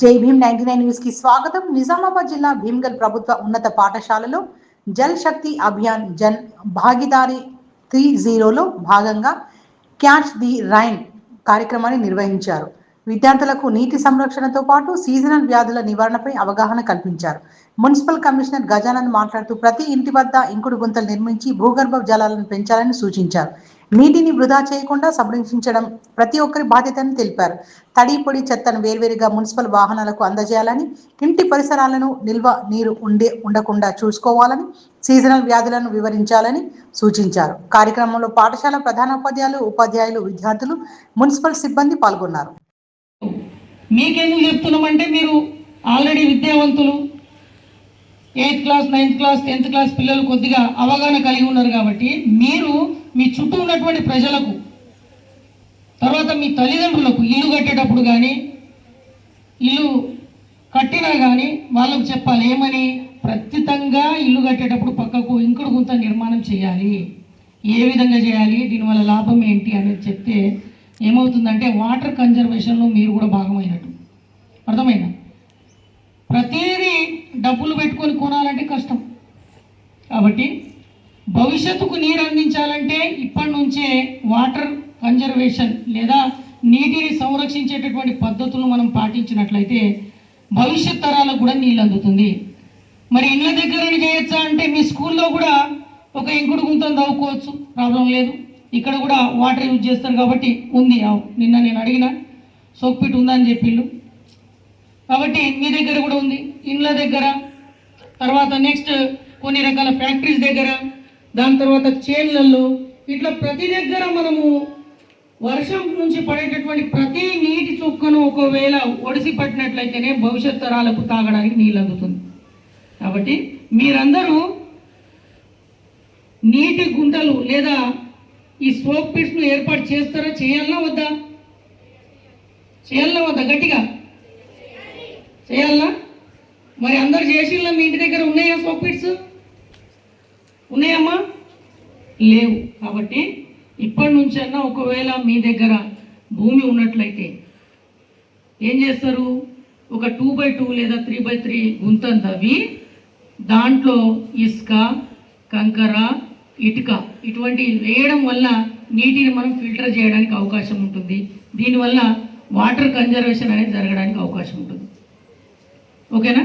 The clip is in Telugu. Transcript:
జై భీమ్ 99 న్యూస్ కి స్వాగతం. నిజామాబాద్ జిల్లా భీమ్గల్ ప్రభుత్వ ఉన్నత పాఠశాలలో జల్ శక్తి అభియాన్ జన్ భాగీదారీ 30లో భాగంగా క్యాచ్ ది రైన్ కార్యక్రమాన్ని నిర్వహించారు. విద్యార్థులకు నీటి సంరక్షణతో పాటు సీజనల్ వ్యాధుల నివారణపై అవగాహన కల్పించారు. మున్సిపల్ కమిషనర్ గజానంద్ మాట్లాడుతూ ప్రతి ఇంటి వద్ద ఇంకుడు గుంతలు నిర్మించి భూగర్భ జలాలను పెంచాలని సూచించారు. నీటిని వృధా చేయకుండా సంరక్షించడం ప్రతి ఒక్కరి బాధ్యతని తెలిపారు. తడి పొడి చెత్తను వేర్వేరుగా మున్సిపల్ వాహనాలకు అందజేయాలని, ఇంటి పరిసరాలను నిల్వ నీరు ఉండకుండా చూసుకోవాలని, సీజనల్ వ్యాధులను వివరించాలని సూచించారు. కార్యక్రమంలో పాఠశాల ప్రధానోపాధ్యాయులు, ఉపాధ్యాయులు, విద్యార్థులు, మున్సిపల్ సిబ్బంది పాల్గొన్నారు. మీకెందుకు చెప్తున్నామంటే మీరు ఆల్రెడీ విద్యావంతులు, 8th class, 9th class, 10th class పిల్లలు కొద్దిగా అవగాహన కలిగి ఉన్నారు కాబట్టి మీరు మీ చుట్టూ ఉన్నటువంటి ప్రజలకు, తర్వాత మీ తల్లిదండ్రులకు ఇల్లు కట్టేటప్పుడు కానీ ఇల్లు కట్టినా కానీ వాళ్ళకు చెప్పాలి. ఏమని? ఖచ్చితంగా ఇల్లు కట్టేటప్పుడు పక్కకు ఇంకుడు గుంత నిర్మాణం చేయాలి. ఏ విధంగా చేయాలి, దీనివల్ల లాభం ఏంటి అనేది చెప్తే ఏమవుతుందంటే వాటర్ కన్జర్వేషన్లో మీరు కూడా భాగమైనట్టు. అర్థమైందా? ప్రతిదీ డబ్బులు పెట్టుకొని కొనాలంటే కష్టం. కాబట్టి భవిష్యత్తుకు నీరు అందించాలంటే ఇప్పటి నుంచే వాటర్ కన్జర్వేషన్ లేదా నీటిని సంరక్షించేటటువంటి పద్ధతులను మనం పాటించినట్లయితే భవిష్యత్ తరాలకు కూడా నీళ్ళు అందుతుంది. మరి ఇళ్ళ దగ్గరని చేయొచ్చా అంటే మీ స్కూల్లో కూడా ఒక ఇంకుడు గుంతను తవ్వుకోవచ్చు, ప్రాబ్లం లేదు. ఇక్కడ కూడా వాటర్ యూజ్ చేస్తారు కాబట్టి ఉంది. నిన్న నేను అడిగిన సోక్పిట్ ఉందని చెప్పిళ్ళు, కాబట్టి మీ దగ్గర కూడా ఉంది. ఇళ్ళ దగ్గర, తర్వాత నెక్స్ట్ కొన్ని రకాల ఫ్యాక్టరీస్ దగ్గర, దాని తర్వాత చేన్లలో, ఇట్లా ప్రతి దగ్గర మనము వర్షం నుంచి పడేటటువంటి ప్రతి నీటి చుక్కను ఒకవేళ ఒడిసి పట్టినట్లయితేనే భవిష్యత్ తరాలకు తాగడానికి నీళ్ళు అందుతుంది. కాబట్టి మీరందరూ నీటి గుంటలు లేదా ఈ స్మోక్ పిట్స్ను ఏర్పాటు చేస్తారా? చేయాలన్నా వద్దా? చేయాలన్నా వద్దా? గట్టిగా చేయాలన్నా? మరి అందరు చేసిల్లా? మీ ఇంటి దగ్గర ఉన్నాయా స్మోక్ పిట్స్? ఉన్నాయమ్మా? లేవు. కాబట్టి ఇప్పటి నుంచన్నా ఒకవేళ మీ దగ్గర భూమి ఉన్నట్లయితే ఏం చేస్తారు? ఒక 2x2 లేదా 3x3 గుంతను తవ్వి దాంట్లో ఇసుక, కంకర, ఇటుక ఇటువంటివి వేయడం వల్ల నీటిని మనం ఫిల్టర్ చేయడానికి అవకాశం ఉంటుంది. దీనివల్ల వాటర్ కన్జర్వేషన్ అనేది జరగడానికి అవకాశం ఉంటుంది. ఓకేనా?